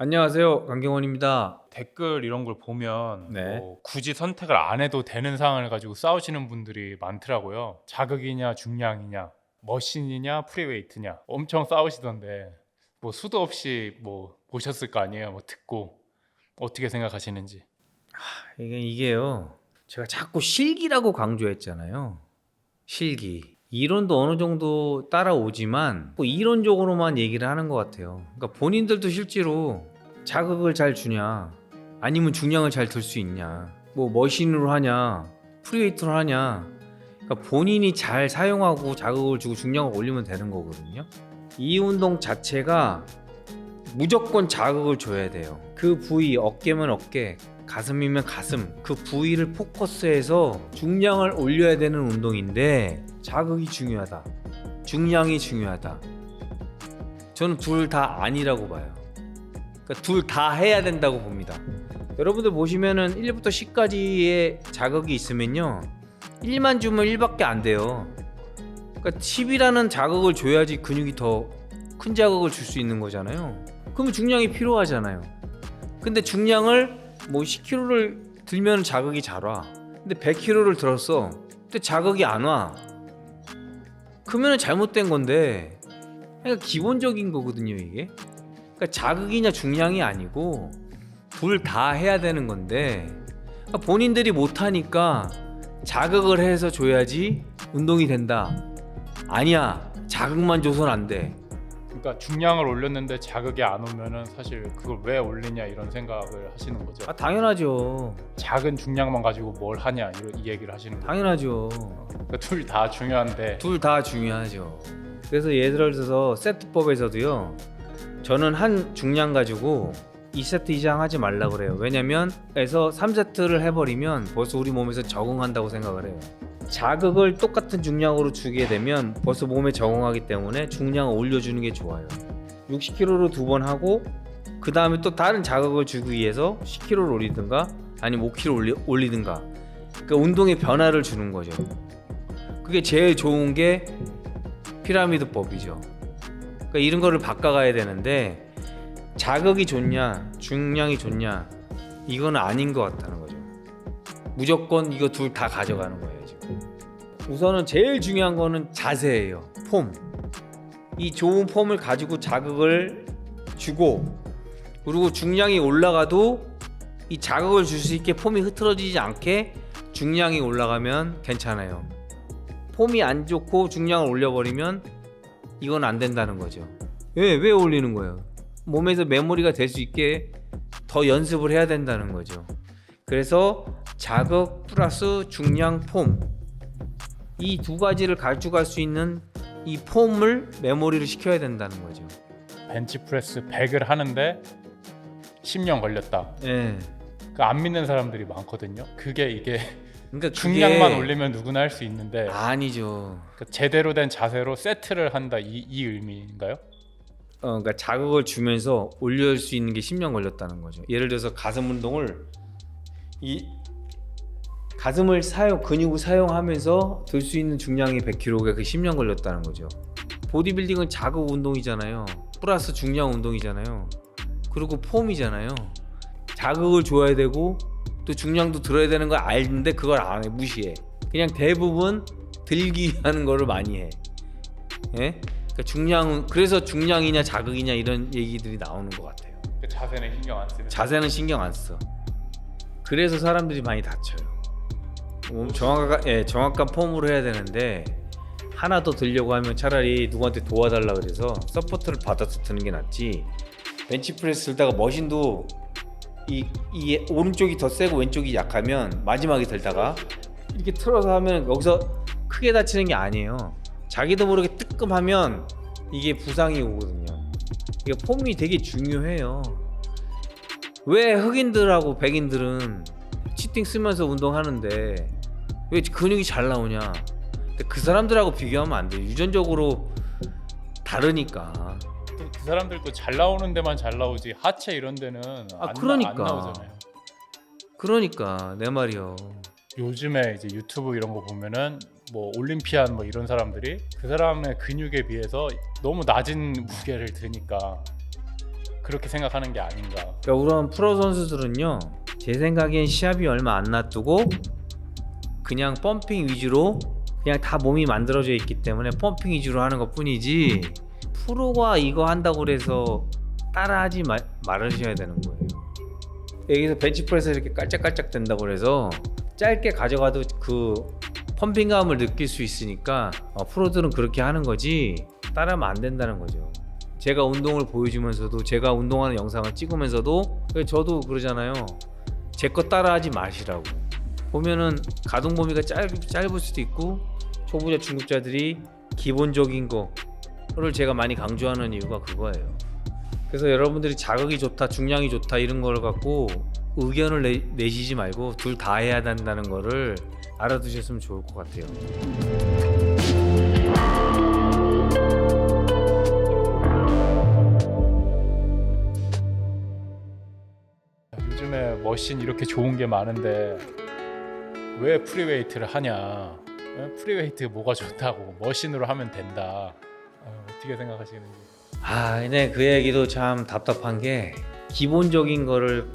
안녕하세요. 강경원입니다. 댓글 이런 걸 보면 네. 뭐 굳이 선택을 안 해도 되는 상황을 가지고 싸우시는 분들이 많더라고요. 자극이냐 중량이냐, 머신이냐 프리웨이트냐 엄청 싸우시던데 뭐 수도 없이 뭐 보셨을 거 아니에요. 뭐 듣고 어떻게 생각하시는지. 이게요. 제가 자꾸 실기라고 강조했잖아요. 실기. 이론도 어느 정도 따라오지만 뭐 이론적으로만 얘기를 하는 것 같아요. 그러니까 본인들도 실제로 자극을 잘 주냐, 아니면 중량을 잘 들 수 있냐, 뭐 머신으로 하냐, 프리웨이트로 하냐. 그러니까 본인이 잘 사용하고 자극을 주고 중량을 올리면 되는 거거든요. 이 운동 자체가 무조건 자극을 줘야 돼요. 그 부위, 어깨면 어깨, 가슴이면 가슴, 그 부위를 포커스해서 중량을 올려야 되는 운동인데 자극이 중요하다, 중량이 중요하다. 저는 둘 다 아니라고 봐요. 그러니까 둘 다 해야 된다고 봅니다. 여러분들 보시면은 1부터 10까지의 자극이 있으면요, 1만 주면 1밖에 안 돼요. 그러니까 10이라는 자극을 줘야지 근육이 더 큰 자극을 줄 수 있는 거잖아요. 그러면 중량이 필요하잖아요. 근데 중량을 뭐 10kg를 들면 자극이 잘 와. 근데 100kg를 들었어. 근데 자극이 안 와. 그러면 잘못된 건데. 그러니까 기본적인 거거든요, 이게. 그러니까 자극이냐 중량이 아니고 둘 다 해야 되는 건데, 그러니까 본인들이 못하니까 자극을 해서 줘야지 운동이 된다. 아니야, 자극만 줘선 안 돼. 그러니까 중량을 올렸는데 자극이 안 오면은 사실 그걸 왜 올리냐 이런 생각을 하시는 거죠. 아, 당연하죠. 작은 중량만 가지고 뭘 하냐 이 얘기를 하시는 거죠. 당연하죠. 그러니까 둘 다 중요한데 둘 다 중요하죠. 그래서 예를 들어서 세트법에서도요, 저는 한 중량 가지고 2세트 이상 하지 말라 그래요. 왜냐면 에서 3세트를 해버리면 벌써 우리 몸에서 적응한다고 생각을 해요. 자극을 똑같은 중량으로 주게 되면 벌써 몸에 적응하기 때문에 중량을 올려주는 게 좋아요. 60kg로 2번 하고 그 다음에 또 다른 자극을 주기 위해서 10kg를 올리든가 아니면 5kg 올리든가. 그러니까 운동의 변화를 주는 거죠. 그게 제일 좋은 게 피라미드법이죠. 그러니까 이런 거를 바꿔가야 되는데, 자극이 좋냐 중량이 좋냐 이건 아닌 것 같다는 거죠. 무조건 이거 둘 다 가져가는 거예요 지금. 우선은 제일 중요한 거는 자세예요. 폼. 이 좋은 폼을 가지고 자극을 주고, 그리고 중량이 올라가도 이 자극을 줄 수 있게 폼이 흐트러지지 않게 중량이 올라가면 괜찮아요. 폼이 안 좋고 중량을 올려버리면 이건 안 된다는 거죠. 왜 올리는 거예요? 몸에서 메모리가 될 수 있게 더 연습을 해야 된다는 거죠. 그래서 자극 플러스 중량 폼, 이 두 가지를 가져갈 수 있는 이 폼을 메모리를 시켜야 된다는 거죠. 벤치프레스 100을 하는데 10년 걸렸다. 예. 그 안 믿는 사람들이 많거든요. 이게 그러니까 중량만 올리면 누구나 할 수 있는데 아니죠. 그 제대로 된 자세로 세트를 한다 이 의미인가요? 그러니까 자극을 주면서 올릴 수 있는 게 10년 걸렸다는 거죠. 예를 들어서 가슴 운동을 가슴을 근육을 사용하면서 들 수 있는 중량이 100kg가 그 10년 걸렸다는 거죠. 보디빌딩은 자극 운동이잖아요. 플러스 중량 운동이잖아요. 그리고 폼이잖아요. 자극을 줘야 되고 또 중량도 들어야 되는 걸 알는데 그걸 안 해, 무시해. 그냥 대부분 들기 하는 거를 많이 해. 예? 그러니까 그래서 중량이냐 자극이냐 이런 얘기들이 나오는 것 같아요. 그 자세는 신경 안 쓰는. 자세는 신경 안 써. 그래서 사람들이 많이 다쳐요. 정확한 폼으로 해야 되는데 하나 더 들려고 하면 차라리 누구한테 도와달라 그래서 서포트를 받아서 드는 게 낫지. 벤치프레스 들다가 머신도 이 오른쪽이 더 세고 왼쪽이 약하면 마지막에 들다가 이렇게 틀어서 하면 여기서 크게 다치는 게 아니에요. 자기도 모르게 뜨끔하면 이게 부상이 오거든요. 이게 폼이 되게 중요해요. 왜 흑인들하고 백인들은 치팅 쓰면서 운동하는데 왜 근육이 잘 나오냐? 근데 그 사람들하고 비교하면 안 돼요. 유전적으로 다르니까. 그 사람들도 잘 나오는 데만 잘 나오지 하체 이런 데는 안 나오잖아요. 그러니까 내 말이요. 요즘에 이제 유튜브 이런 거 보면은 뭐 올림피안 뭐 이런 사람들이 그 사람의 근육에 비해서 너무 낮은 무게를 드니까 그렇게 생각하는 게 아닌가. 그러니까 우선 프로 선수들은요, 제 생각엔 시합이 얼마 안 놔두고 그냥 펌핑 위주로 그냥 다 몸이 만들어져 있기 때문에 펌핑 위주로 하는 것 뿐이지, 프로가 이거 한다고 해서 따라하지 말으셔야 되는 거예요. 여기서 벤치프레스 이렇게 깔짝깔짝 된다고 해서 짧게 가져가도 그 펌핑감을 느낄 수 있으니까 프로들은 그렇게 하는 거지 따라하면 안 된다는 거죠. 제가 운동을 보여주면서도, 제가 운동하는 영상을 찍으면서도 저도 그러잖아요. 제 거 따라하지 마시라고. 보면은 가동 범위가 짧을 수도 있고, 초보자 중급자들이 기본적인 거를 제가 많이 강조하는 이유가 그거예요. 그래서 여러분들이 자극이 좋다, 중량이 좋다 이런 걸 갖고 의견을 내시지 말고 둘 다 해야 된다는 거를 알아두셨으면 좋을 것 같아요. 요즘에 머신 이렇게 좋은 게 많은데 왜 프리웨이트를 하냐? 프리웨이트 뭐가 좋다고 머신으로 하면 된다. 어떻게 생각하시는지. 근데 그 얘기도 참 답답한 게, 기본적인 거를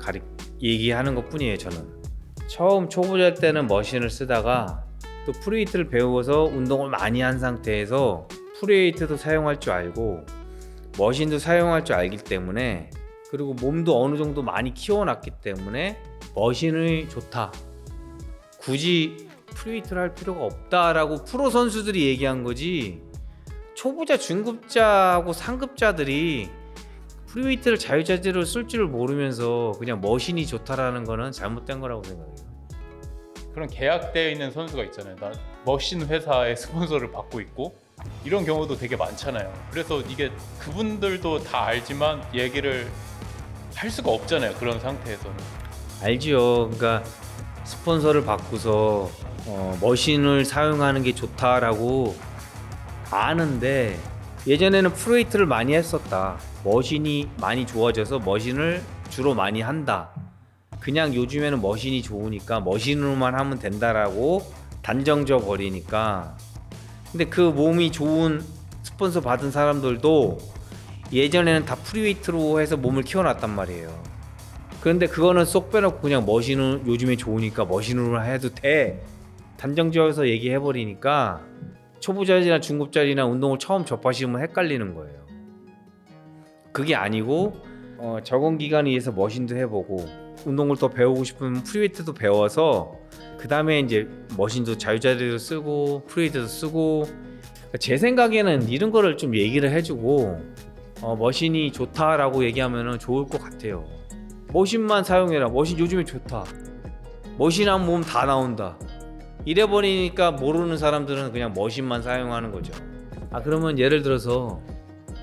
얘기하는 것 뿐이에요. 저는 처음 초보자 때는 머신을 쓰다가 또 프리웨이트를 배워서 운동을 많이 한 상태에서 프리웨이트도 사용할 줄 알고 머신도 사용할 줄 알기 때문에, 그리고 몸도 어느 정도 많이 키워놨기 때문에 머신이 좋다, 굳이 프리웨이트를 할 필요가 없다라고 프로 선수들이 얘기한 거지, 초보자, 중급자하고 상급자들이 프리웨이트를 자유자재로 쓸 줄 모르면서 그냥 머신이 좋다라는 거는 잘못된 거라고 생각해요. 그런 계약되어 있는 선수가 있잖아요. 나 머신 회사의 스폰서를 받고 있고 이런 경우도 되게 많잖아요. 그래서 이게 그분들도 다 알지만 얘기를 할 수가 없잖아요. 그런 상태에서는. 알지요. 그러니까 스폰서를 받고서 머신을 사용하는 게 좋다라고 아는데, 예전에는 프로웨이트를 많이 했었다, 머신이 많이 좋아져서 머신을 주로 많이 한다, 그냥 요즘에는 머신이 좋으니까 머신으로만 하면 된다라고 단정져 버리니까. 근데 그 몸이 좋은 스폰서 받은 사람들도 예전에는 다 프리웨이트로 해서 몸을 키워놨단 말이에요. 그런데 그거는 쏙 빼놓고 그냥 머신은 요즘에 좋으니까 머신으로 해도 돼, 단정지어서 얘기해버리니까 초보자나 중급자나 운동을 처음 접하시면 헷갈리는 거예요. 그게 아니고 적응 기간에 의해서 머신도 해보고 운동을 더 배우고 싶으면 프리웨이트도 배워서 그 다음에 이제 머신도 자유자재로 쓰고 프리웨이트도 쓰고, 제 생각에는 이런 거를 좀 얘기를 해주고 머신이 좋다라고 얘기하면 좋을 것 같아요. 머신만 사용해라, 머신 요즘에 좋다, 머신 하면 몸 다 나온다 이래버리니까 모르는 사람들은 그냥 머신만 사용하는 거죠. 그러면 예를 들어서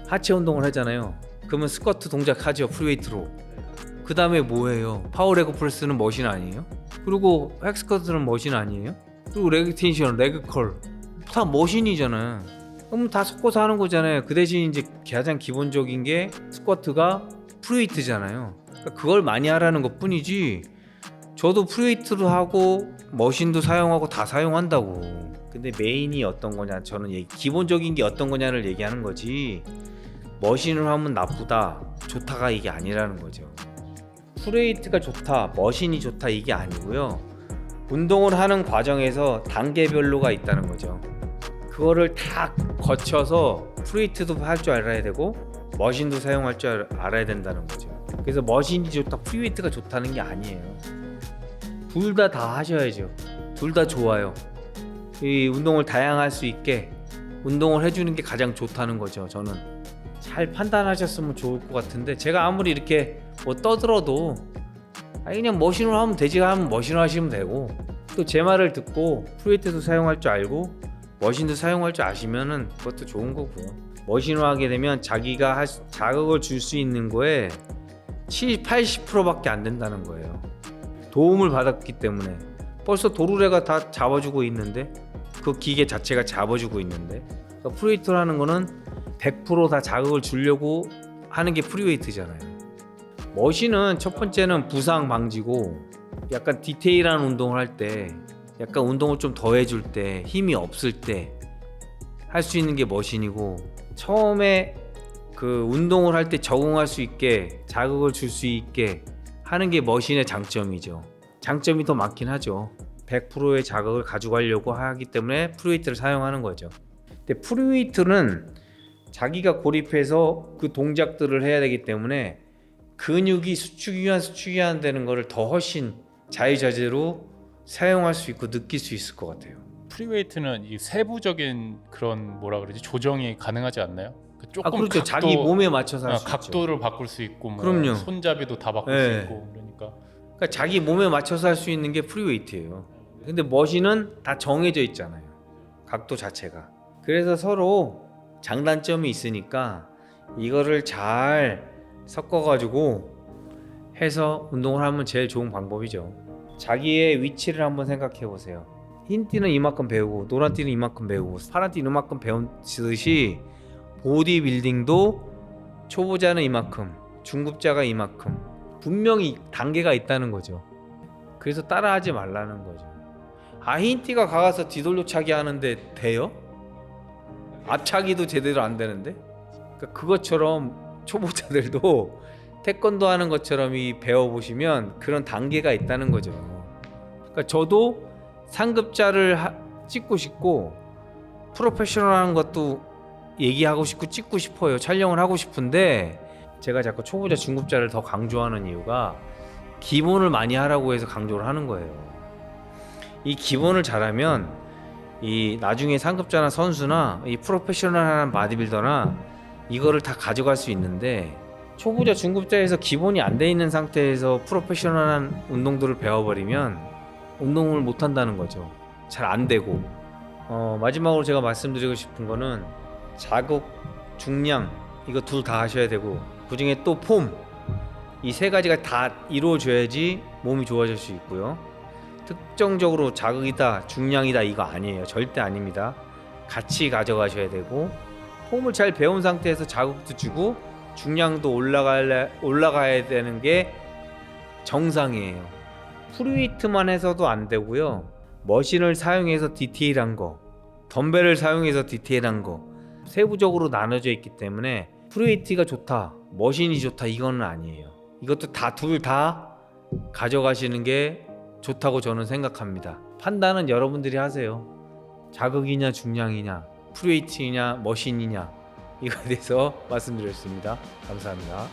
하체 운동을 하잖아요. 그러면 스쿼트 동작 하죠, 프리웨이트로. 그 다음에 뭐예요? 파워레그 프레스는 머신 아니에요? 그리고 헥스쿼트는 머신 아니에요? 그리고 레그 텐션, 레그 컬 다 머신이잖아요. 그럼 다 섞어서 하는 거잖아요. 그 대신 이제 가장 기본적인 게 스쿼트가 프리웨이트잖아요. 그러니까 그걸 많이 하라는 것 뿐이지, 저도 프리웨이트도 하고 머신도 사용하고 다 사용한다고. 근데 메인이 어떤 거냐, 저는 기본적인 게 어떤 거냐를 얘기하는 거지, 머신을 하면 나쁘다, 좋다가 이게 아니라는 거죠. 프리웨이트가 좋다, 머신이 좋다 이게 아니고요. 운동을 하는 과정에서 단계별로가 있다는 거죠. 그거를 다 거쳐서 프리웨이트도 할 줄 알아야 되고 머신도 사용할 줄 알아야 된다는 거죠. 그래서 머신이 좋다, 프리웨이트가 좋다는 게 아니에요. 둘 다 하셔야죠. 둘 다 좋아요. 이 운동을 다양할 수 있게 운동을 해주는 게 가장 좋다는 거죠. 저는 잘 판단하셨으면 좋을 것 같은데, 제가 아무리 이렇게 뭐 떠들어도 그냥 머신으로 하면 되지 하면 머신으로 하시면 되고, 또 제 말을 듣고 프리웨이트도 사용할 줄 알고 머신도 사용할 줄 아시면은 그것도 좋은 거고요. 머신으로 하게 되면 자기가 자극을 줄 수 있는 거에 70, 80%밖에 안 된다는 거예요. 도움을 받았기 때문에. 벌써 도르래가 다 잡아주고 있는데, 그 기계 자체가 잡아주고 있는데, 그러니까 프리웨이트라는 거는 100% 다 자극을 주려고 하는 게 프리웨이트잖아요. 머신은 첫 번째는 부상 방지고, 약간 디테일한 운동을 할 때, 약간 운동을 좀 더 해줄 때, 힘이 없을 때 할 수 있는 게 머신이고, 처음에 그 운동을 할 때 적응할 수 있게 자극을 줄 수 있게 하는 게 머신의 장점이죠. 장점이 더 많긴 하죠. 100%의 자극을 가져가려고 하기 때문에 프리웨이트를 사용하는 거죠. 근데 프리웨이트는 자기가 고립해서 그 동작들을 해야 되기 때문에 근육이 수축이 되는 거를 더 훨씬 자유자재로 사용할 수 있고 느낄 수 있을 것 같아요. 프리웨이트는 이 세부적인 그런 뭐라 그러지 조정이 가능하지 않나요? 조금 그렇죠. 자기 몸에 맞춰서 할 수 있죠. 각도를 바꿀 수 있고 뭐 그럼요. 손잡이도 다 바꿀 네. 수 있고 그러니까 그러니까 자기 몸에 맞춰서 할 수 있는 게 프리웨이트예요. 근데 머신은 다 정해져 있잖아요. 각도 자체가. 그래서 서로 장단점이 있으니까 이거를 잘 섞어가지고 해서 운동을 하면 제일 좋은 방법이죠. 자기의 위치를 한번 생각해 보세요. 흰 띠는 이만큼 배우고 노란 띠는 이만큼 배우고 파란 띠는 이만큼 배우듯이 보디빌딩도 초보자는 이만큼, 중급자가 이만큼 분명히 단계가 있다는 거죠. 그래서 따라하지 말라는 거죠. 흰 띠가 가서 뒤돌려 차기 하는데 돼요? 앞차기도 제대로 안 되는데? 그러니까 그것처럼 초보자들도 태권도 하는 것처럼 배워보시면 그런 단계가 있다는 거죠. 그러니까 저도 상급자를 찍고 싶고 프로페셔널한 것도 얘기하고 싶고 찍고 싶어요. 촬영을 하고 싶은데 제가 자꾸 초보자 중급자를 더 강조하는 이유가 기본을 많이 하라고 해서 강조를 하는 거예요. 이 기본을 잘하면 이 나중에 상급자나 선수나 이 프로페셔널한 바디빌더나 이거를 다 가져갈 수 있는데 초보자 중급자에서 기본이 안 돼 있는 상태에서 프로페셔널한 운동들을 배워버리면 운동을 못 한다는 거죠. 잘 안 되고. 마지막으로 제가 말씀드리고 싶은 거는 자극, 중량 이거 둘 다 하셔야 되고 그 중에 또 폼 이 세 가지가 다 이루어져야지 몸이 좋아질 수 있고요. 특정적으로 자극이다, 중량이다 이거 아니에요. 절대 아닙니다. 같이 가져가셔야 되고 폼을 잘 배운 상태에서 자극도 주고 중량도 올라가야 되는 게 정상이에요. 프리웨이트만 해서도 안 되고요. 머신을 사용해서 디테일한 거, 덤벨을 사용해서 디테일한 거 세부적으로 나눠져 있기 때문에 프리웨이트가 좋다, 머신이 좋다 이거는 아니에요. 이것도 둘 다 가져가시는 게 좋다고 저는 생각합니다. 판단은 여러분들이 하세요. 자극이냐 중량이냐 프리웨이트이냐 머신이냐 이거에 대해서 말씀드렸습니다. 감사합니다.